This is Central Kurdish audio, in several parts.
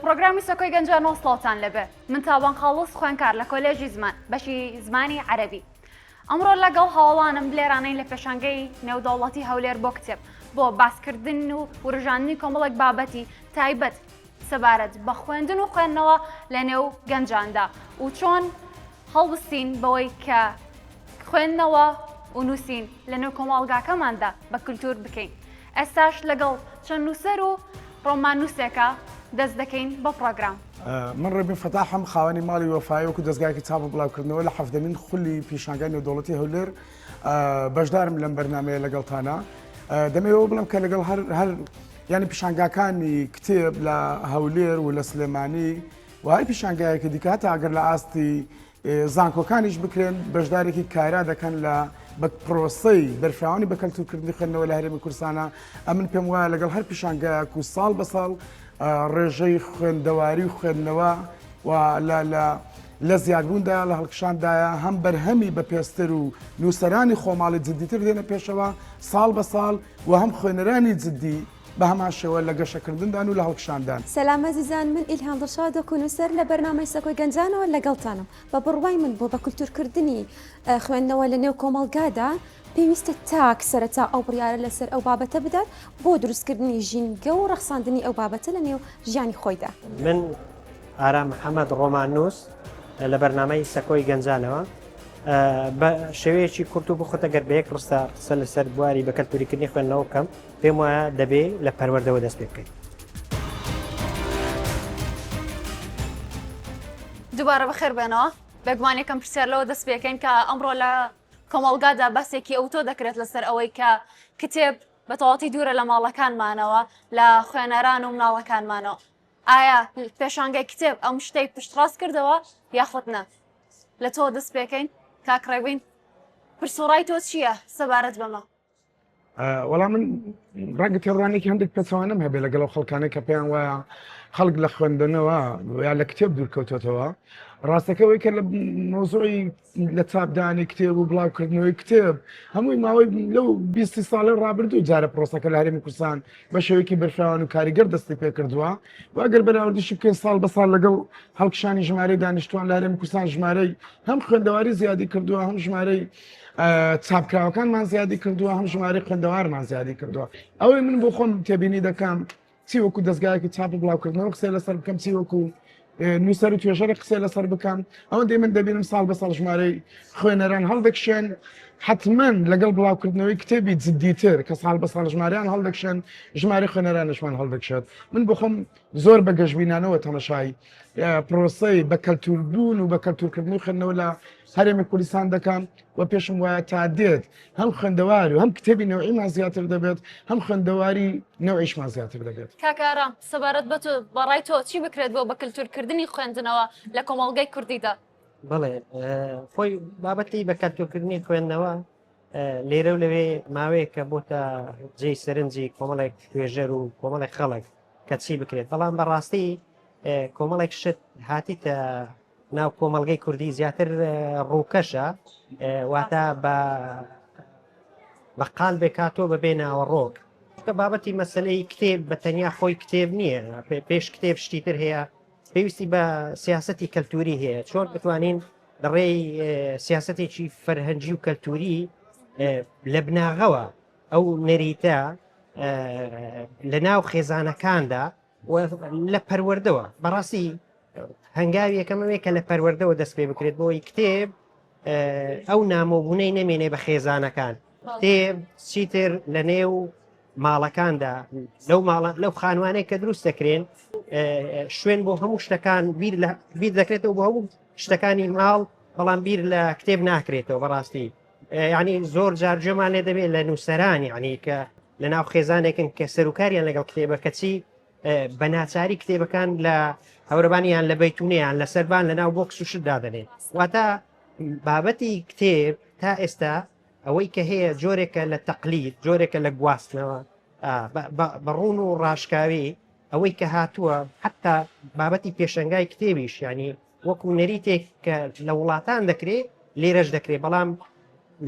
پرۆگرامی سەکۆی گەنجانەوە سڵاوتان لەبێ من تاوان خاڵوس خوێنکار لە کۆلێژی زمان بەشی زمانی عەرەبی ئەمڕۆ لەگەڵ هاوڵانم لێرانەی لە پێشانگەی نێودەوڵەتی هەولێر بۆ کتێب بۆ باسکردن و وروژاندنی کۆمەڵێک بابەتی تایبەت سەبارەت بە خوێندن و خوێندنەوە لە نێو گەنجاندا و چۆن هەڵبستین بەوەی کە خوێندنەوە و نووسین لە نێو کۆمەڵگاکەماندا بە کولتور بکەین ئێستاش لەگەڵ چەند نووسەر و ڕۆمان نووسێکە دەست دەکەین بە پرۆگرام من ڕێبین فەتاحم خاوەنی ماڵی وەفایی وەکو دەستگایەکی چاپ و بڵاوکردنەوە لە حەفدەمین خولی پیشانگای نێودەوڵەتی هەولێر بەشدارم لەم بەرنامەیە لەگەڵتانە دەمەوێت بڵم کە لەگەڵ هەر ینی پیشانگاکانی کتێب لە هەولێر و لە سلێمانی و هەر پیشانگایەکی دیکە هەتا ئەگەر لە ئاستی زانکۆکانیش بکرێن بەشدارێکی کارا دەکەن لە بە پرۆسەی بەرفراوانی بە کەلتورکردنی خوێندنەوە لە هەرێمی کوردستانە ئەمن پێم وایە لەگەڵ هەر پیشانگایەک و ساڵ بە ساڵ ڕێژەی خوێندەواری و خوێندنەوە و لە زیادبووندا لە هەڵکشاندایە هەم بەرهەمی بە پێستر و نووسەرانی خۆماڵی جددیتر دێنە پێشەوە ساڵ بە ساڵ و هەم خوێنەرانی جددی بە هەمان شێوە لە گەشەکردندان و لە هەڵکشاندان. سەلام عەزیزان، من ئیلهام دڵشاد و نووسەر لە بەرنامەی سەکۆی گەنجانەوە لەگەڵتانم بە بڕوای من بۆ بە کولتورکردنی خوێندنەوە لە نێو کۆمەڵگادا پێویستە تاک سەرەتا ئەو بڕیارە لەسەر ئەو بابەتە بدات بۆ دروستکردنی ژینگە و ڕەخساندنی ئەو بابەتە لە نێو ژیانی خۆیدا. من ئارام محەممەد ڕۆمان نووس لە بەرنامەی سەکۆی گەنجانەوە بە شێوەیەکی کورت و بخۆتە گەر بە یەک ڕستە قسە لەسەر بواری بە کەلتوریکردنی خوێندنەوە بکەم پێم وایە دەبێ لە پەروەردەوە دەست پێ بکەین. دووبارە بەخێر بێنەوە بێگومانێکم پرسیار لەوە دەست پێکەین کە ئەمڕۆ لە کۆمەڵگادا بەسێکی ئەوتۆ دەکرێت لەسەر ئەوەی کە کتێب بە تەواوەتی دوورە لە ماڵەکانمانەوە لە خوێنەران و مناڵەکانمانەوە. ئایا پێشانگای کتێب ئەم شتەی پشتڕاست کردەوە یاخود نە؟ لە تۆ دەست پێکەین کاکڕێبین پرسوڕای تۆ چییە سەبارەت بەمە؟ وەڵام من ڕەنگە تێڕوانێکی هەندێک پێچەوانم هەبێ لەگەڵ خەڵکانێک کە پێیان وایە خەڵک لە خوێندنەوە یا لە کتێب دوورکەوتێتەوە ڕاستەکەەوەی کە لە مۆزوعی لە چاپدانی کتێب و بڵاوکردنەوەی کتێب هەمووی ماوەی لەو 20 ساڵی ڕابردوو جارە پرۆسەکە لە هەرێمی کوردستان بە شێوەیەکی بەرفراوان و کاریگەر دەستی پێ کردووە و ئەگەر بەراوردیشی بکەین ساڵ بە ساڵ لەگەڵ هەڵکشانی ژمارەی دانیشتوان لە هەرێمی کوردستان ژمارەی هەم خوێندەواری زیادی کردووە هەم ژمارەی چاپکراوەکانمان زیادی کردووە هەم ژمارەی خوێندەوارمان زیادی کردووە ئەوەی من بۆ خۆم تێبینی دەکەم چی وەکو دەستگایەکی چاپ و بڵاوکردنەوە قسەی لەسەر بکەم چی وەکو نووسەر و توێژەری قسەی لەسەر بکەم ئەوە دێ من دەبینم ساڵ بە ساڵ ژمارەی خوێنەران هەڵدەکشێن حتمما لەگەڵ بڵاوکردنەوەی کتێبی جددیتر کە ساڵ بە ساڵ ژمارەیان هەڵدەکشێن ژمارەی خوێنەرانشمان هەڵدەکشێت من بۆ خۆم زۆر بە گەشتبینانەوە تەماشای پرۆسەی بە کەلتوربوون و بە کەلتورکردنی خوێندنەوە لە هەرێمی کوردستان دەکەم و پێشم وایە تا دێت هەم خوێندەواری و هەم کتێبی نەوعیمان زیاتر دەبێت هەم خوێندەواری نەوعیشمان زیاتر دەبێت. کاکارام سەبارەت بە تۆ بەڕای تۆ چی بکرێت بۆ بە کللتورکردنی خوێندنەوە لە کۆمەڵگەی کوردیدا؟ بڵێ خۆی بابەتی بە کەلتورکردنی خوێندنەوە لێرە و لەوێ ماوەیە کە بۆتە جێی سەرنجی کۆمەڵێک توێژەر و کۆمەڵێک خەڵک کە چی بکرێت بەڵام بەڕاستی کۆمەڵێک شت هاتیتە ناو کۆمەڵگەی کوردی زیاتر ڕووکەشە واتە بە قالبێک هاتۆ بەبێ ناوەڕۆک کە بابەتی مەسلەی کتێب بە تەنیا خۆی کتێب نییە پێش کتێب شتیتر هەیە پێویستی بە سیاسەتی کەلتوری هەیە چۆن بتوانین لەڕێی سیاسەتێکی فەرهەنگی و کەلتوری لە بناغەوە ئەو نەریتە لە ناو خێزانەکاندا لە پەروەردەوە بەڕاستی هەنگاوی یەکەمەوەی کە لە پەروەردەوە دەست پێ بکرێت بۆی کتێب ئەو نامۆبوونەی نەمێنێ بە خێزانەکان کتێب چیتر لە نێو ماڵەکاندا لەو خانوانەی کە دروست دەکرێن شوێن بۆ هەموو شتەکان بیر دەکرێتەوە بۆ هەموو شتەکانی ماڵ بەڵام بیر لە کتێب ناکرێتەوە بەڕاستی یعنی زۆر جارجێمان لێ دەبێت لە نووسەران یعنی کە لە ناو خێزانێکن کە سەرکاریان لەگەڵ کتێبە کەچی بە ناچاری کتێبەکان لە هەورەبانیان لە بەیتونەیان لە سەربان لە ناو بۆکس و شتدا دەنێن واتە بابەتی کتێب تا ئێستا ئەوەی کە هەیە جۆرێکە لە تەقلید جۆرێکە لە گواستنەوە بەڕوون و ڕاشکاوی ئەوەی کە هاتووە حتا بابەتی پێشەنگای کتێبیش ینی وەکو نەریتێک کە لە وڵاتان دەکرێت لێرەش دەکرێت بەڵام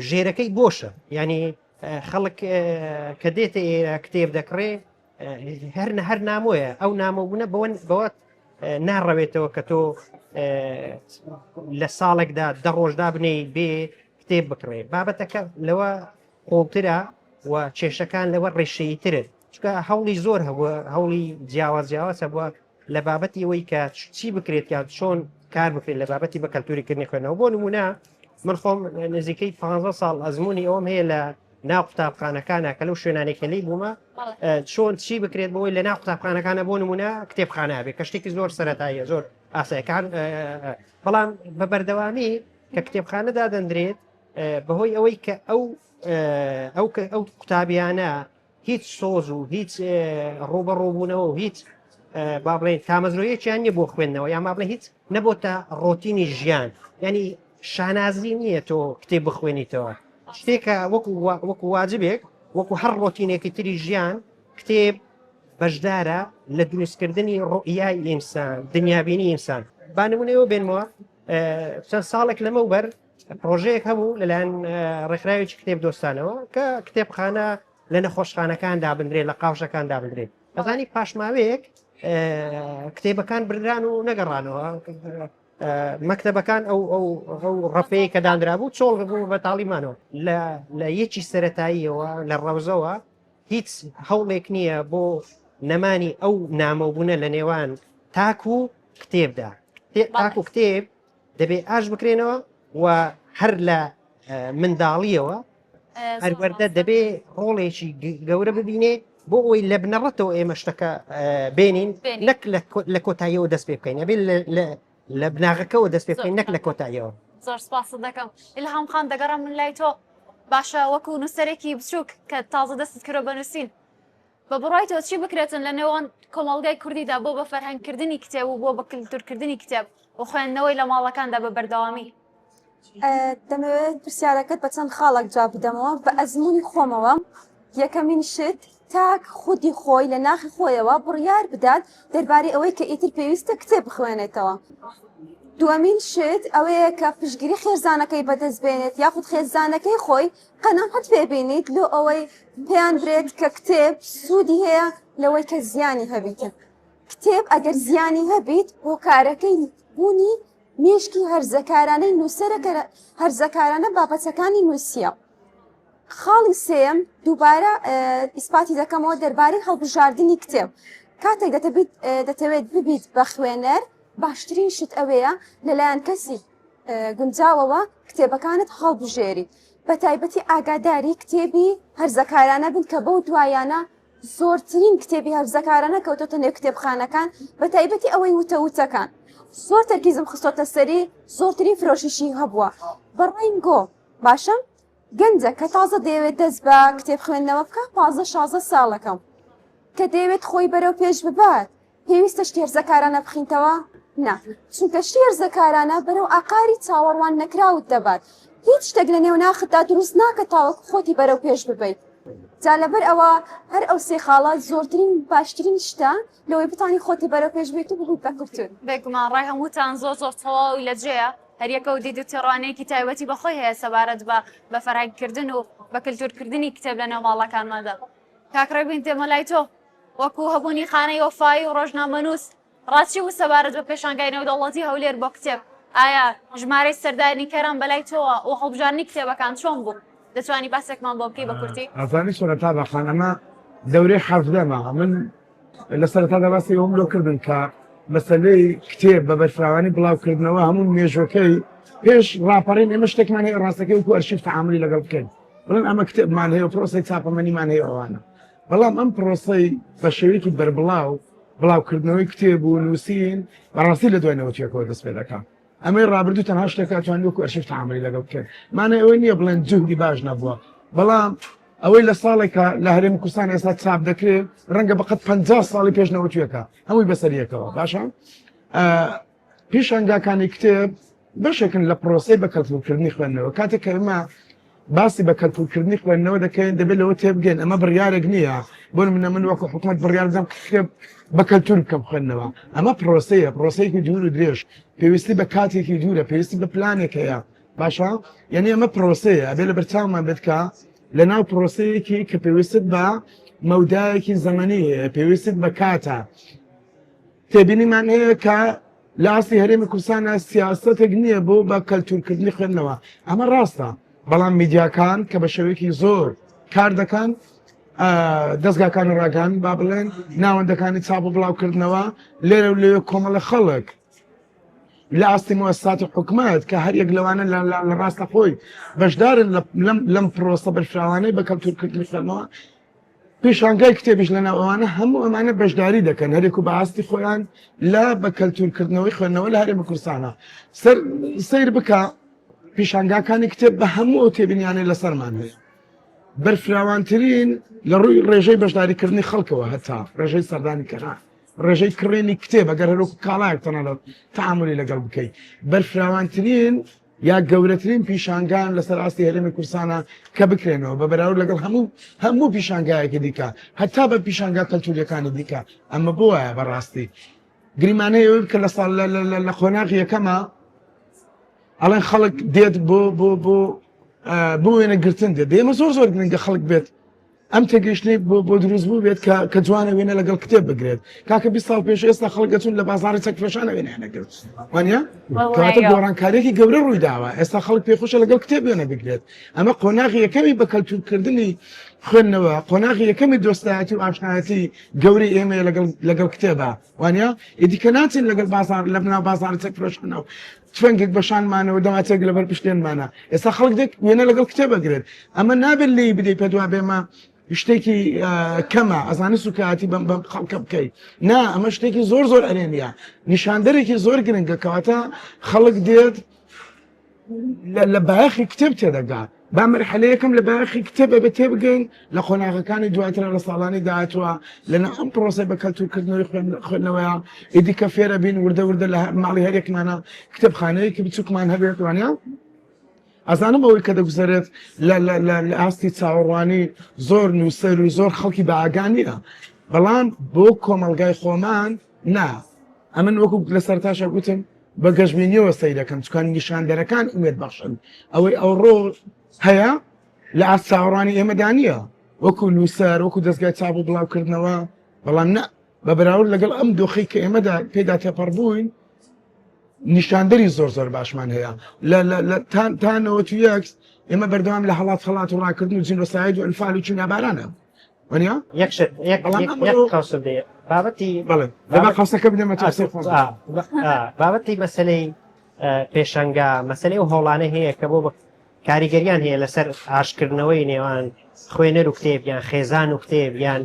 ژێرەکەی بۆشە ینی خەڵک کە دێتە ئێرە کتێب دەکڕێ هەر نامۆیە ئەو نامەبوونە بەوە ناڕەوێتەوە کە تۆ لە ساڵێکدا دە ڕۆژدا بنێ بێ کتێب بکڕێ بابەتەکە لەوە قۆڵترە و کێشەکان لەوە ڕێشەیترن چکە هەوڵی زۆر هەبووە هەوڵی جیاوازیاوەسە بووە لە بابەتی ئەوەی کە چی بکرێت یا چۆن کار بکرێت لە بابەتی بە کەلتوریکردنی خوێنەوە بۆ نمونە من خۆم نزیکەی 15 ساڵ ئەزمموی ئەوم هەیە لە ناو قوتابخانەکانە کە لەو شوێنانێکە لی بوومە چۆن چی بکرێت بۆی لە ناو قوتابخانەکانە بۆ نمونە کتێبخانە بێت کە شتێکی زۆر سەرەتاییە زۆر ئاسایەکان بەڵام بە بەردەوامی کە کتێبخانەدا دەندرێت بەهۆی ئەوەی کە ئەو قوتابیانە هیچ سۆز و هیچ ڕوبەڕۆبوونەوە و هیچ با بڵێن تامەزرۆیەکیان نیە بۆ خوێندنەوە یا ما بڵێ هیچ نەبۆتە ڕۆتینی ژیان ینی شانازی نییە تۆ کتێب بخوێنیتەوە شتێکە وەکو واجبێک وەکو هەر ڕۆتینێکی تری ژیان کتێب بەشدارە لە دروستکردنی ڕۆیای ئینسان دنیابینی ئینسان با نمونەوە بێنمەوە چەند ساڵێک لەمەوبەر پرۆژەیەک هەبوو لەلایەن ڕێکخراوێکی کتێب دۆستانەوە کە کتێبخانە لە نەخۆشخانەکان دابدرێت لە قاوشەکان دابدرێت ئەزانی پاشماوەیەک کتێبەکان بردران و نەگەڕانەوە مەکتەبەکان ئەو ڕەپەیە کە دانرا بوو چۆڵ بوو بە تاڵیمانەوە لە یەکی سەرەتاییەوە لە ڕەوزەوە هیچ هەوڵێک نییە بۆ نەمانی ئەو نامەبوونە لە نێوان تاک و کتێبدا تاک و کتێب دەبێت ئاش بکرێنەوە و هەر لە منداڵیەوە هەروەردە دەبێ ڕۆڵێکی گەورە ببینێ بۆ ئەوی لە بنەڕەتەوە ئێمە شتەکە بێنین نەک لە کۆتاییەوە دەست پێ بکەین ئەبێ لە بناغەکەەوە دەست پێ بکەین نەک لە کۆتاییەوە زۆر سپاس دەکەم ئیلهام خان دەگەڕم من لای تۆ باشە وەکو نووسەرێکی بچووک کە تازە دەستت کرۆ بە نووسین بە بڕای تۆ چی بکرێتن لە نێوان کۆمەڵگای کوردیدا بۆ بە فەرهەنگکردنی کتێب و بۆ بە کللتورکردنی کتێب و خوێندنەوەی لە ماڵەکاندا بە بەردەوامی دەمەوێت پرسیارەکەت بە چەند خاڵک جا بدەمەوە بە ئەزمموی خۆمەوە یەکەمین شت تاک خودی خۆی لە ناخی خۆیەوە بڕیار بدات دەربارەی ئەوەی کە ئیتر پێویستە کتێب بخوێنێتەوە دووەمین شت ئەوەیە کە پشگیری خێزانەکەی بەدەست بێنێت یاخود خێزانەکەی خۆی قەنەعەت پێبینیت لۆ ئەوەی پێیان برێت کە کتێب سوودی هەیە لەوەی کە زیانی هەبیتن کتێب ئەگەر زیانی هەبیت بۆ کارەکەی بوونی مێشکی هەرزەکارانەی نووسەرەکە هەرزەکارانە بابەتەکانی نووسیە خاڵی سێم دووبارە ئیسپاتی دەکەمەوە دەربارەی هەڵبژاردننی کتێب کاتێک دەتەوێت ببیت بە خوێنەر باشترین شت ئەوەیە لەلایەن کەسی گونجاوەوە کتێبەکانت هەڵبژێری بە تایبەتی ئاگاداری کتێبی هەرزەکارانە بن کە بەو دوایانە زۆرترین کتێبی هەرزەکارانە کەوتۆتە نێو کتێبخانەکان بە تایبەتی ئەوەی وتەوتەکان زۆر تەرکیزم خستۆتە سەری زۆرترین فرۆشیشی هەبووە بەڕێم گۆ باشە گەنجە کە تازە دەیەوێت دەست بە کتێب خوێندنەوە بکە 15-16 ساڵەکەم کە دەیەوێت خۆی بەرەو پێش ببات پێویستە شتی هەرزەکارانە بخینتەوە نا چونکە شتی هەرزەکارانە بەرەو ئاقاری چاوەڕوان نەکراوت دەبات هیچ شتێک لە نێو ناخدا دروست ناکە تاوەکو خۆتی بەرەو پێش ببیت جا لەبەر ئەوە هەر ئەو سێ خاڵات زۆرترین باشترین شتە لەوەی بتانی خۆتی بەرەو پێش بێت و ببیت بە کورتتون بێگومان ڕای هەمووتان زۆر تەواوی لە جێە هەریەکە و دید و تێڕوانەیەکی تایبەتی بەخۆی هەیە سەبارەت بە فەرهەنگکردن و بە کللتورکردنی کتێب لە نێو ماڵەکانماندا کاکڕێبین دێمە لای تۆ وەکو هەبوونی خانەی وەفایی و ڕۆژنامەنووس ڕاستی و سەبارەت بە پێشانگای نێودەوڵەتی هەولێر بۆ کتێب ئایا ژمارەی سەردانی کەران بەلای تۆوە و هەڵبژاردننی کتێبەکان چۆن بوو دەتوانی باسێکمان بۆ بکەی بە کورتی ئەزانی سۆرەتا بەخان ئەمە دەورەی حەفدەمە من لە سەرەتادا باسی ئەوم لۆ کردن کە مەسەلەی کتێب بە بەرفراوانی بڵاوکردنەوە هەموو مێژوەکەی پێش ڕاپەڕین ئێمە شتێکمان هەیە ڕاستەکەی وەکو ئەرشیف تەعاملی لەگەڵ بکەین بڵێن ئەمە کتێبمان هەیە و پرۆسەی چاپەمەنیمان هەیە ئەوانە بەڵام ئەم پرۆسەی بە شێوەیەکی بڵاوکردنەوەی کتێب و نووسین بەڕاستی لە دوای نەوتیەکەوە دەست پێ دەکەم ئەمەی ڕابردوو تەنها شتێکە توانین وەکو ئەرشیف تەعاملی لەگەڵ بکەین مانای ئەوەی نییە بڵێن جوهدی باش نەبووە بەڵام ئەوەی لە ساڵێکە لە هەرێمی کوردستان ئێستا چاپ دەکرێت ڕەنگە بەقەت 50 ساڵی پێش نەوتویەکە هەمووی بەسەریەکەوە باشە پیشەنگاکانی کتێب بەشێکن لە پرۆسەی بە کەلتورکردنی خوێندنەوە کاتێک کە ئێمە باسی بە کەلتورکردنی خوێندنەوە دەکەین دەبێت لەوە تێبگەین ئەمە بڕیارێک نییە بۆ من وەکو حکوومەت بڕیار بدەم کتێب بە کەلتور بکەم خوێندنەوە ئەمە پرۆسەیەکی دوور و درێژ پێویستی بە کاتێکی دوورە پێویستی بە پلانێک هەیە باشە یعنی ئەمە پرۆسەیە ئەبێ لە بەرچاومان بێت کە لە ناو پرۆسەیەکی کە پێویست بە مەودایەکی زەمەنی هەیە پێویست بە کاتە تێبینیمان هەیە کە لە ئاستی هەرێمی کوردستانە سیاسەتێک نییە بۆ بە کەلتورکردنی خوێندنەوە ئەمە ڕاستە بەڵام میدیاکان کە بە شێوەیەکی زۆر کار دەکەن دەستگاکان و ڕاگان با بڵێن ناوەندەکانی چاپ و بڵاوکردنەوە لێرە و لێ کۆمەڵە خەڵک لە ئاستی مؤسساتی حکومەت کە هەر یەک لەوانە لە ڕاستە خۆی بەشدارن لەم پرۆسە بەرفراوانەی بە کەلتورکردنی خوێندنەوە پێشانگای کتێبیش لە ناوەوانە هەموو ئەمانە بەشداری دەکەن هەرێک و بە ئاستی خۆیان لە بە کەلتورکردنەوەی خوێندنەوە لە هەرێمی کوردستانە سیر بکە پیشانگاکانی کتێب بە هەموو ئەو تێبینیانەی لەسەرمان هەیە بەرفراوانترین لە ڕووی ڕێژەی بەشداریکردنی خەڵکەوە هەتا ڕێژەی سەردانی کەرا ڕێژەی کڕێنی کتێب ئەگەر هەرۆک کاڵایەک تەنانەت تەعاملی لەگەڵ بکەیت بەرفراوانترین یا گەورەترین پیشانگان لەسەر ئاستی هەرێمی کوردستانە کە بکرێنەوە بە بەراورد لەگەڵ هەموو پیشانگایەکی دیکە هەتا بە پیشانگا کەلتوریەکانی دیکە ئەمە بۆ وایە بەڕاستی گریمانەیەوەی بکە لە ساڵ لە خۆناغی یەکەمە ئەڵێن خەڵک دێت بۆ وێنە گرتن دێت دێمە زۆر گرنگە خەڵک بێت ئەم تێگەیشتنی بۆ دروست بوو بێت کە جوانە وێنە لەگەڵ کتێب بگرێت کاکە 20 ساڵ پێش ئێستا خەڵک دەچون لە بازاری چەکفرۆشانە وێنە هێنەگرت وانە کەواتە گۆڕانکاریێکی گەورە ڕووی داوە ئێستا خەڵک پێخۆشە لەگەڵ کتێب وێنە بگرێت ئەمە قۆناغی یەکەمی بە کەلتورکردنی خوێندنەوە قۆناغی یەکەمی دۆستایەتی و ئاشنایەتی گەوری ئێمە لەگەڵ کتێبە وانە ئیدیکە ناچین لەگەڵ بازار لە بناو بازاری چەکفرۆشانەوە تفەنگێک بەشانمانەوە دەماچێک لەبەر پشتێنمانە ئێستا خەڵک دێک وێنە لەگەڵ کتێب بگرێت ئەمە نابێت لێی بدەی پێدوا بێمە شتێکی کەمە ئەزانە سوکاتی بەم خەڵکە بکەیت نا ئەمە شتێکی زۆر ئەرێنیە نیشاندەرێکی زۆر گرنگە کەواتە خەڵک دێت لە باەخی کتێب تێدەگات با مەرحەلەیەکەم لە باەخی کتێب بە تێبگەین لە خۆناغەکانی دواترە لە ساڵانی داهاتوە لەناو ئەم پرۆسەی بە کەلتورکردنەوەی خوێندنەوەیە ئیدی کە فێرە بین وردە لە ماڵی هەرێکمانە کتێبخانەیەکی بچووکمان هەبێت وانە ئەزانم ئەوەی کە دەگوزارێت لە ئاستی چاوەڕوانی زۆر نووسەر و زۆر خەڵکی بە ئاگانیە بەڵام بۆ کۆمەلگای خۆمان نا ئەمن وەکو لە سەرتاشە گوتم بە گەشتبینیەوە سەیر دەکەم چکان نیشاندەرەکان ئومێد بەخشن ئەوەی ئەو ڕۆ هەیە لە ئاست چاوەڕوانی ئێمەدا نییە وەکو نووسەر وەکو دەستگای چاپ و بڵاوکردنەوە بەڵام نە بە بەراورد لەگەڵ ئەم دۆخی کە ئێمەدا پێدا تێپەڕ بووین نیشاندەری زۆر باشمان هەیە تانەوە تو یەکس ئێمە بەردەوام لە هەڵات خەڵات و ڕاکردن و جینۆساید و ئەنفال و چینابارانە وانە بابەتی لەما قەوسەکە بدەمە بابەتی مەسلەی پێشەنگا مەسلەی و هەوڵانە هەیە کە بۆ کاریگەریان هەیە لەسەر ئاشکردنەوەی نێوان خوێنەر و کتێب یان خێزان و کتێب یان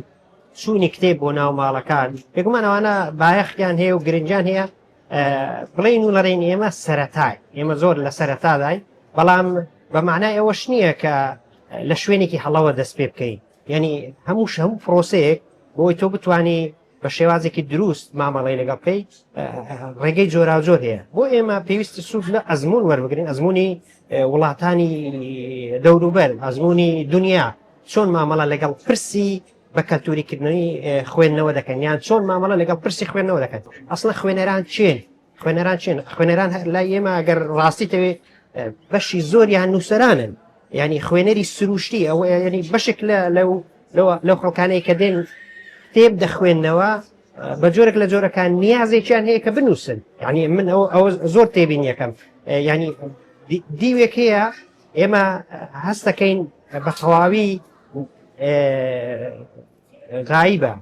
چوونی کتێب بۆ ناو ماڵەکان پێگومانەوەوانە بایەخیان هەیە و گرنجیان هەیە بڵین و لەڕێن ئێمە سەرەتای ئێمە زۆر لە سەرەتادای بەڵام بە معنای ئەوەش نییە کە لە شوێنێکی هەڵەوە دەست پێ بکەیت یعنی هەموو پرۆسەیەک بۆی تۆ بتانی بە شێوازێکی دروست مامەڵی لەگەڵ بکەی ڕێگەی جۆرا زۆر هەیە بۆ ئێمە پێویستی سوود لە ئەزمون وەربگرین ئەزمموی وڵاتانی دەوروبەر ئەزمموی دنیا چۆن مامەڵە لەگەڵ پرسی بە کەلتوریکردنەوەی خوێندنەوە دەکەن یان چۆن مامەڵە لەگەڵ پرسی خوێندنەوە دەکەن ئەسڵە خوێنەران چێن خوێنەران لای ئێمە ئەگەر ڕاستیتەوێ بەشی زۆریان نووسەرانن ینی خوێنەری سروشتی ئەوە ینی بەشێک لەو خەڵکانەی کە دێن کتێب دەخوێندنەوە بە جۆرێک لە جۆرەکان نیازێکیان هەیە کە بنووسن ینی من ئەوە زۆر تێبین یەکەم ینی دیوێک هەیە ئێمە هەستەکەین بە تەواوی غایبە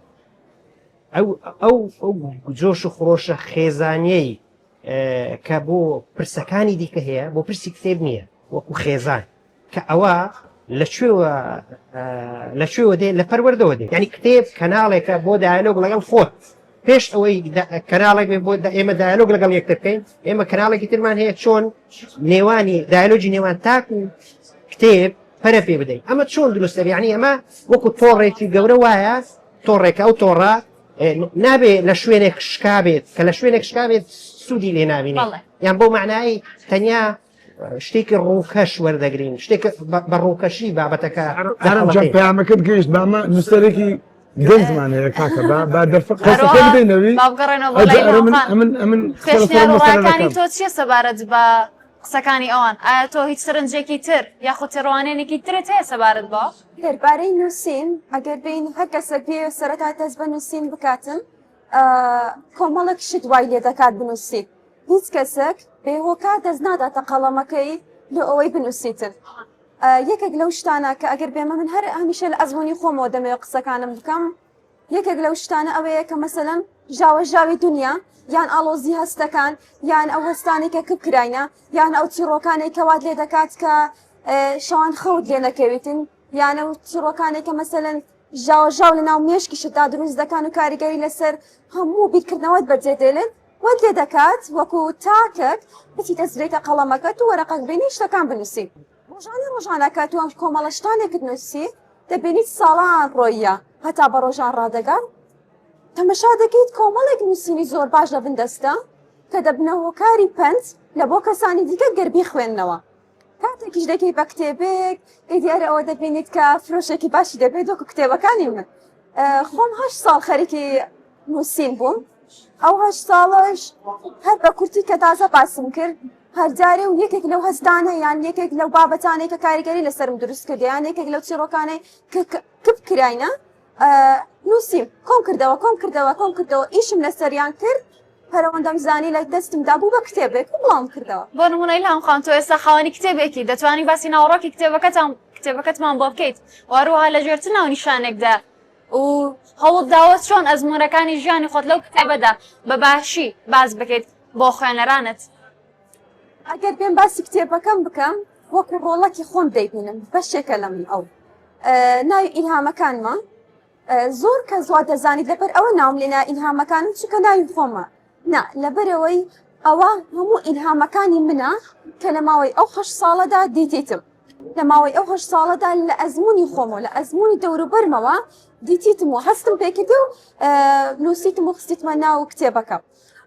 ئەو جۆش و خۆشە خێزانیەی کە بۆ پرسەکانی دیکە هەیە بۆ پرسی کتێب نییە وەکو خێزان کە ئەوە لەکوێوە دێ لە پەروەردەوە دێ ینی کتێب کەناڵێکە بۆ دایلۆگ لەگەڵ خۆت پێش ئەوەی کەناڵێک بۆ ئێمە دایلۆگ لەگەڵ یەکتر بکەین ئێمە کەناڵێکی ترمان هەیە چۆن نێوانی دایلۆجی نێوان تاک و کتێب پەرە پێ بدەین ئەمە چۆن دروستە یعنی ئەمە وەکو تۆڕێکی گەورە وایە تۆڕێکە ئەو تۆڕە نابێ لە شوێنێک شکابێت کە لە شوێنێک شکابێت سوودی لێ نابینێت یان بۆ معنایی تەنیا شتێکی ڕووکەش وەردەگرین شتێک بە ڕووکەشی بابەتەکە پامەکەت گەیشت بامە نووسەرێکی گەنجمان هەیە کاکە با دەرفەقەسەکە بدەینەوەی خێشێڕەکانی تۆ چیە سەبارەت بە قسەکانی ئەوان ئایا تۆ هیچ سەرنجێکی تر یاخود تێڕوانێنێکی ترت هەیە سەبارەت بە دەربارەی نووسین ئەگەر بین هەر کەسە پێ سەرەتا دەست بە نووسین بکاتن کۆمەڵێک شت وای لێ دەکات بنووسیت هیچ کەسێک بێهۆکات دەست ناداتە قەڵەمەکەی لە ئەوەی بنووسیتن یەکێک لەو شتانە کە ئەگەر بێمە من هەر هەمیشە لە ئەزمموی خۆمەوە دەمەوێت قسەکانم بکەم یەکێک لەو شتانە ئەوەیە کە مەسەلەن ژاوەژاوی دنیا یان ئالۆزی هەستەکان یان ئەو هەستانی کە کپ کراینە یان ئەو چیرۆکانێک کەوات لێ دەکات کە شەوان خەوت لێ نەکەوێتن یان ئەو چیرۆکانێک کە مەسەلەن ژاوەژاو لە ناو مێشکی شتدا دروست دەکان و کاریگەری لەسەر هەموو بیرکردنەوەت بەجێدێڵن وەت لێ دەکات وەکو تاکەک بچی دەسترێتە قەڵەمەکەت و وەرەقەک بینی شتەکان بنووسی ڕۆژانەکە تو ئەم کۆمەڵە شتانێکت نووسی دەبینیت ساڵان ڕۆیە هەتا بە ڕۆژان ڕادەگەن تەمەشا دەکەیت کۆمەڵێک نووسینی زۆر باش لە بندەستە کە دەبنەوە کاری پەنج لە بۆ کەسانی دیکە گەربی خوێندنەوە کاتێکیش دەکەی بە کتێبێک دیارە ئەوە دەبینیت کە فرۆشێکی باشی دەبێت وەکو کتێبەکانی من خۆم 8 ساڵ خەریکی نووسین بووم ئەو 8 ساڵش هەر بە کورتی کە تازە باسم کرد هەرجارێ و یەکێک لەو هەستانە یان یەکێک لەو بابەتانەی کە کاریگەری لەسەرم دروست کردیان یەکێک لەو چیرۆکانەی کپ کراینە نووسیم کۆم کردەوە ئیشم لەسەریان کرد هەرەوەندەم زانی لە دەستمدا بوو بە کتێبێک و بڵام کردەوە بۆ نمونەی لام خان تۆ ئێستا خاوەنی کتێبێکی دەتوانی باسی ناوەڕۆکی کتێبەکەتمان بۆ بکەیت واروها لە ژێرتر ناو نیشانێکدا و هەوڵ داوت چۆن ئەزمونونەکانی ژیانی خۆت لەو کتێبەدا بە باشی باز بکەیت بۆ خوێنەرانت ئەگەر بێن باسی کتێبەکەم بکەم وەکو ڕۆڵەکی خۆم دەیبینم بەشێکە لەم ئەو ناوی ئیلهامەکانمە زۆر کە زوا دەزانیت لەبەر ئەوە ناوم لێنا ئیلهامەکانم چونکە ناوی خۆمە نا لەبەرەوەی ئەوە هەموو ئیلهامەکانی منە کە لە ماوەی ئەو 8 ساڵەدا دیتیتم لە ماوەی ئەو 8 ساڵەدا لە ئەزمموی خۆمەوە لە ئەزمموی دەوروبەرمەوە دیتیتم و هەستم پێکردی و نووسیتم و خستیتمە ناو کتێبەکە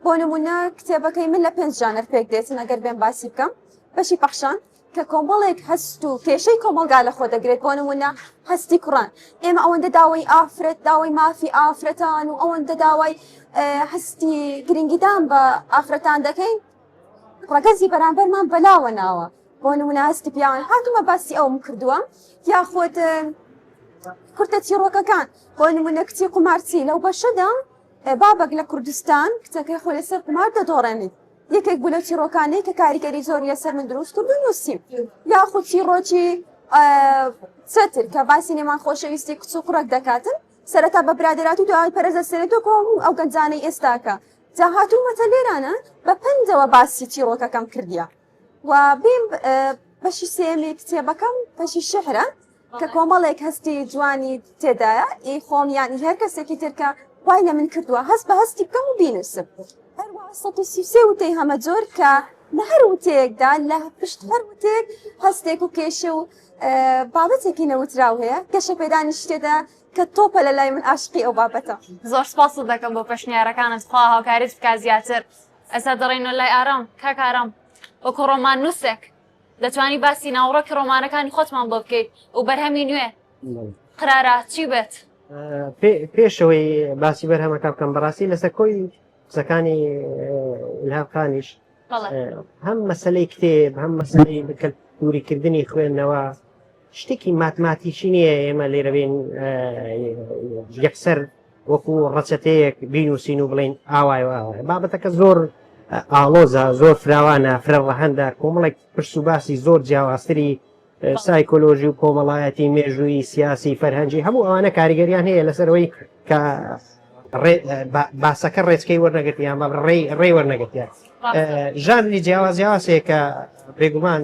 بۆ نمونە کتێبەکەی من لە 5 ژانر پێک دێتن ئەگەر بێن باسی بکەم بەشی پەخشان کە کۆمەڵێک هەست و کێشەی کۆمەلگا لە خۆ دەگرێت بۆ نمونە هەستی کوڕان ئێمە ئەوەندە داوای ئافرەت داوای مافی ئافرەتان و ئەوەندە داوای هەستی گرنگیدان بە ئافرەتان دەکەین ڕەگەزی بەرامبەرمان بەلاوە ناوە بۆ نمونە هەستی پیاوان هاتوومە باسی ئەوم کردووە یاخۆت کورتە چیرۆکەکان بۆ نمونە کچی قومارچی لەو بەشەدا بابەک لە کوردستان کچەکەی خۆ لەسەر قومار دەدۆڕێنێت یەکێک بوو لە چیرۆکانەی کە کاریگەری زۆری لەسەر من دروست کرد و نووسیم یاخود چیرۆکی چەتر کە باسی نێمان خۆشەویستی کچ و کوڕک دەکاتن سەرەتا بە برادێرات و دوای پەرەزە سەرێتۆ ئەو گەنجانەی ئێستاکە جا هاتوومەتە لێرانە بە پەنجەوە باسی چیرۆکەکەم کردیە و بیم بەشی سێمی کتێبەکەم بەشی شەحرە کە کۆمەڵێک هەستی جوانی تێدایە ئی خۆم یانی هەر کەسێکی ترکە وای لە من کردووە هەست بە هەستی بکەم و بینوسم هەروە 133 وتەی هەمە جۆر کە لە هەر وتەیەکدا لە پشت هەر وتێک هەستێک و کێشە و بابەتێکی نەوتراو هەیە گەشە پێدانی شتێدا کە تۆپە لە لای من عاشقی ئەو بابەتە زۆر سپاس دەکەم بۆ پێشنیارەکانت خوا هاوکاریت بکا زیاتر ئەستا دەڕێنەوە لای ئارام کاکارام وەکو ڕۆمان نووسێک دەتوانی باسی ناوڕۆکی ڕۆمانەکانی خۆتمان بۆ بکەیت و بەرهەمی نوێ قرارە چی بێت پێشەوەی باسی بەرهەمەکە بکەم بەڕاستی لەسەر کۆی قسەکانی ئیلهامخانیش هەم مەسەلەی کتێب هەم مەسەلەی کەلتوریکردنی خوێندنەوە شتێکی ماتماتیشی نییە ئێمە لێرە بێن یەکسەر وەکو ڕەچەتەیەک بینوسین و بڵێن ئاوایە بابەتەکە زۆر ئاڵۆزە زۆر فراوانە فرەڕەهەندە کۆمەڵێک پرس و باسی زۆر جیاوازتری سایکۆلۆژی و کۆمەڵایەتی مێژووی سیاسی فەرهەنگی هەموو ئەوانە کاریگەریان هەیە لەسەرەوەی کە باسەکە ڕێچکەی وەرنەگرتیان بە ڕێ وەرنەگرتیان ژانری جیاوازیاواسەیە کە بێگومان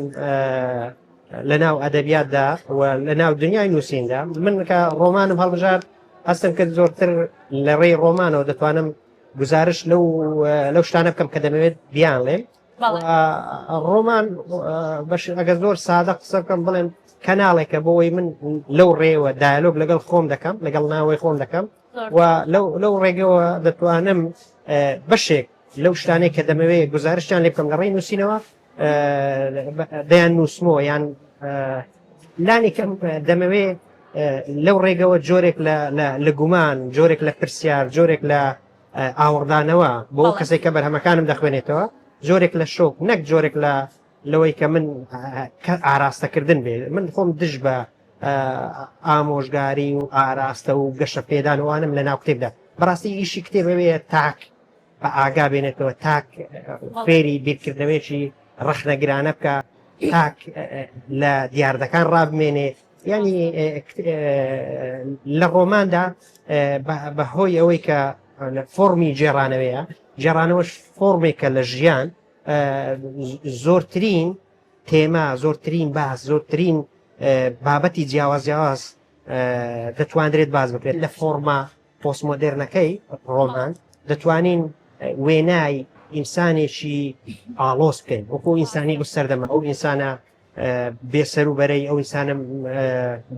لە ناو ئەدەبیاتدا و لە ناو دنیای نووسیندا من کە ڕۆمانم هەڵبژار هەستم کرد زۆرتر لە ڕێی ڕۆمانەوە دەتوانم گزارش لەو شتانە بکەم کە دەمەوێت بیان لێم ڕۆمان ئەگە زۆر سادە قسە بکەم بڵێن کەناڵێکە بۆەوەی من لەو ڕێوە دایلۆگ لەگەڵ خۆم دەکەم لەگەڵ ناوەی خۆم دەکەم و لەو ڕێگەوە دەتوانم بەشێک لەو شتانەی کە دەمەوێت گزارشیان لێ بکەم لە ڕێی نووسینەوە دەیان نووسمەوە یان لانی کەم دەمەوێت لەو ڕێگەوە جۆرێک لە گومان جۆرێک لە پرسیار جۆرێک لە ئاوەڕدانەوە بۆ کەسێک کە بەرهەمەکانم دەخوێنێتەوە جۆرێک لە شۆک نەک جۆرێک لەوەی کە من ئاراستەکردن بێ من خۆم دژ بە ئامۆژگاری و ئاراستە و گەشە پێدانوانم لە ناو کتێبدا بەڕاستی ئیشی کتێبەوەیە تاک بە ئاگا بێنێتەوە تاک فێری بیرکردنەوەیکی ڕەخنەگرانە بکە تاک لە دیاردەکان ڕابمێنێ ینی لە ڕۆماندا بەهۆی ئەوەی کە فۆرمی جێڕانەوەیە جێڕانەوەش فۆرمێکە لە ژیان زۆرترین تێما زۆرترین باس زۆرترین بابەتی جیاواز دەتوانرێت باز بکرێت لە فۆرما پۆستمۆدرنەکەی ڕۆمان دەتوانین وێنای ئینسانێکی ئاڵۆز بکەین وەکو ئینسانی بە سەردەما ئەو ئینسانە بێسەر و بەرەی ئەو ئینسانە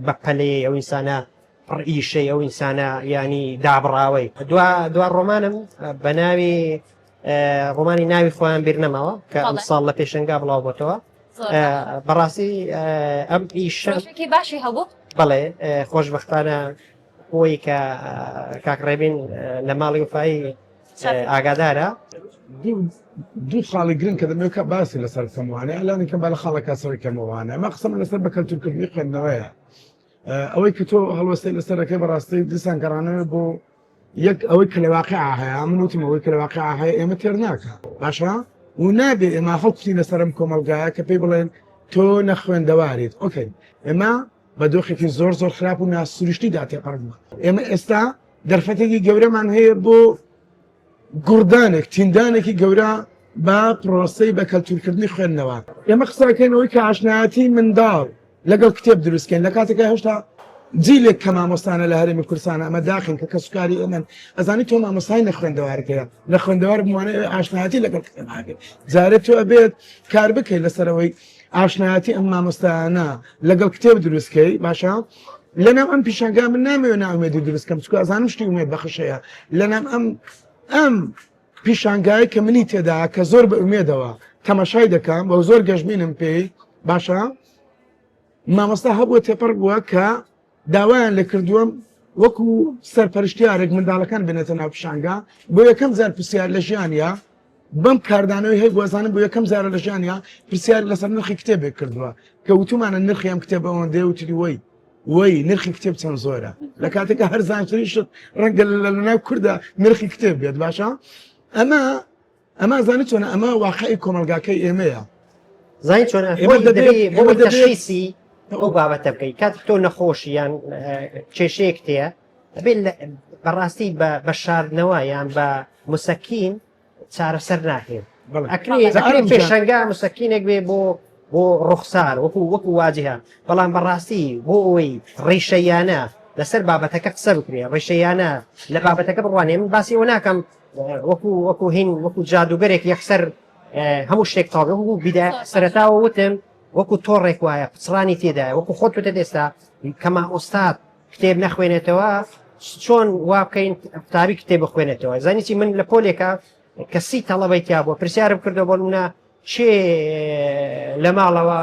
بەپەلەیە ئەو ئینسانە ڕئیشەی ئەو ئینسانە ینی دابڕاوی دوا ڕۆمانم بە ناوی ڕۆمانی ناوی خۆیان بیر نەماوە کە ئەم ساڵ لە پێشەنگا بڵاو بۆتەوە بەڕاستی ئەم ئیشەکی باشی هەبوو بەڵێ خۆشبەختانە خۆی کە کاکڕێبین لە ماڵی وفایی ئاگادارە دوو خاڵی گرنگ کە دەمێت کە باسی لەسەر کەموانە ئەلانی کەم با لە خاڵە کاسەڕی کەمەوانە ئەمە قسەمە لەسەر بە کەلتورکردنی خوێندنەوەیە ئەوەی کە تۆ هەڵوەستەی لەسەرەکەی بەڕاستی دیسان گەڕانەوە بۆ یەک ئەوەی کە لە واقعا هەیە من وتم ئەوەی کە لە واقعا هەیە ئێمە تێر ناکە باشە و نابێ ئێمە خەڵکی لەسەرم کۆمەلگایە کە پێی بڵێن تۆ نەخوێندەواریت ئۆکەی ئێمە بە دۆخێکی زۆر خراپ و ناسروشتی داتێپەڕبووە ئێمە ئێستا دەرفەتێکی گەورەمان هەیە بۆ گوردانێک تیندانێکی گەورە بە پرۆسەی بە کەلتورکردنی خوێندنەوە ئێمە قسەکەینەوەی کە ئاشنایەتی منداڵ لەگەڵ کتێب دروستکەین لە کاتێکە هێشتا جیلێک کە مامۆستانە لە هەرێمی کوردستانە ئەمە داخین کە کەسوکاری ئەمن ئەزانی تۆ مامۆستای نەخوێندەوارەکەیە لە خوێندەوار بمانێ ئاشنایەتی لەگەڵ کتێباگەن جارێت تۆ ئەبێت کار بکەیت لەسەرەوەی ئاشنایەتی ئەم مامۆستایانە لەگەڵ کتێب دروستکەی باشە لەنام ئەم پیشنگا من نامەوێت ناومێدی دروستکەم چکو ئەزانم شتی ومێد بەخشەیە لەنام ئەم پیشانگای کە منی تێدا کە زۆر بە ئومێدەوە تەماشای دەکەم بە زۆر گەشتبینم پێی باشە مامۆستا هەبووە تێپەڕ بووە کە داوایان لێ کردووەم وەکو سەرپەرشتیارێک منداڵەکان بنێتە ناو پیشانگا بۆ یەکەم زار پرسیار لە ژیانیا بەم کاردانەوەی هەیە گوازانم بۆ یەکەم زارە لە ژیانیا پرسیاری لەسەر نرخی کتێبێک کردووە کە وتومانە نرخی ئەم کتێب ئەوەندەیە وتری وەی نرخی کتێب چەند زۆرە لە کاتێکە هەر زانتری شت ڕەنگە لە ناو کووردا نرخی کتێب بێت باشە ئەمە زانیت چۆنە ئەمە واقعی کۆمەلگاکەی ئێمەیە زانی چۆن بۆ تەشخیصی ئەو بابەتە بکەیت کاتێک تۆ نەخۆشی یان کێشەیەک تەیە دەبێت بەڕاستی بە شاردنەوە یان بە موسەکین چارەسەر ناکرێت ئەکرێت پێشەنگا موسەکینێک بێ بۆ ڕوخسار وەکو واجهە بەڵام بەڕاستی بۆ ئەوەی ڕێشەیانە لەسەر بابەتەکە قسە بکرێت ڕێشەیانە لە بابەتەکە بڕوانێ من باسی ئەوە ناکەم وەکو هین وەکو جادوگەرێک یەکسەر هەموو شتێک تاڵ وەکو بیدا سەرەتاوە وتم وەکو تۆڕێک وایە پچڕانی تێدایە وەکو خۆت وتە ئێستا کەما ئۆستاد کتێب نەخوێنێتەوە چۆن وا بکەین قوتابی کتێب بخوێنێتەوە زانیتی من لە پۆلێکە کەسی تەڵەبەی تیا بووە پرسیارم کردەوە بۆ منە چێ لە ماڵەوە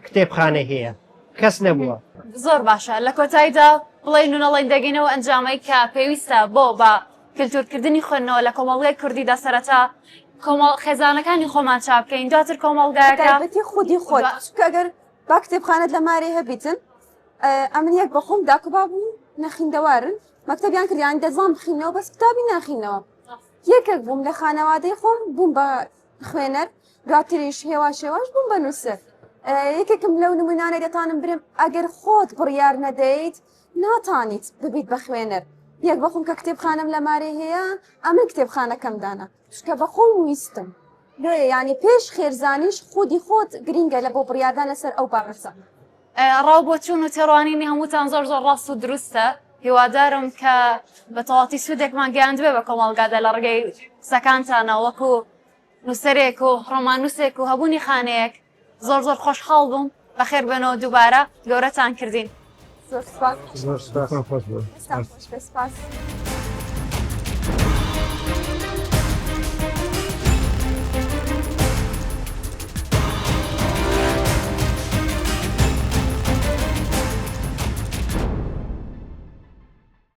کتێبخانە هەیە کەس نەبووە زۆر باشە لە کۆتاییدا بڵێن نونەڵێن دەگەینەوە ئەنجامەی کە پێویستە بۆ بە کللتورکردنی خوێندنەوە لە کۆمەڵگەی کوردیدا سەرەتا خێزانەکانی خۆمان چاپ بکەین دواتر کۆمەڵگایەکە خودی خۆت ئەگەر با کتێبخانەت لە مارێ هەبیتن ئەمن یەک بەخۆم داکەبا بوو نەخیندەوارن مەکتەبیان کردیان دەزان بخینەوە بەس کتابی ناخینەوە یەکێک بووم لە خانەوادەی خۆم بووم بە خوێنەر دواتریش هێواش بووم بە نووسەر یەکێکم لەو نمونانەی دەتانم برم ئەگەر خۆت بڕیار نەدەیت ناتانیت ببیت بە خوێنەر یەک بەخۆم کە کتێبخانەم لە مارێ هەیە ئەمن کتێبخانەکەم دانا چکە بە خۆم ویستم ینی پێش خێرزانیش خودی خۆت گرینگە لە بۆ بڕیاردان لەسەر ئەو بابەتە ڕاو بۆ چوون و تێڕوانینی هەمووتان زۆر ڕاست و دروستە هیوادارم کە بە تەواتی سوودێکمان گەیاندبێ بە کۆمەڵگادا لە ڕێگەی قسەکانتانە وەکو نووسەرێک و ڕۆمانووسێک و هەبوونی خانەیەک زۆر خۆشحاڵ بووم بەخێر بنەوە دووبارە گەورەتان کردین زۆر سپاس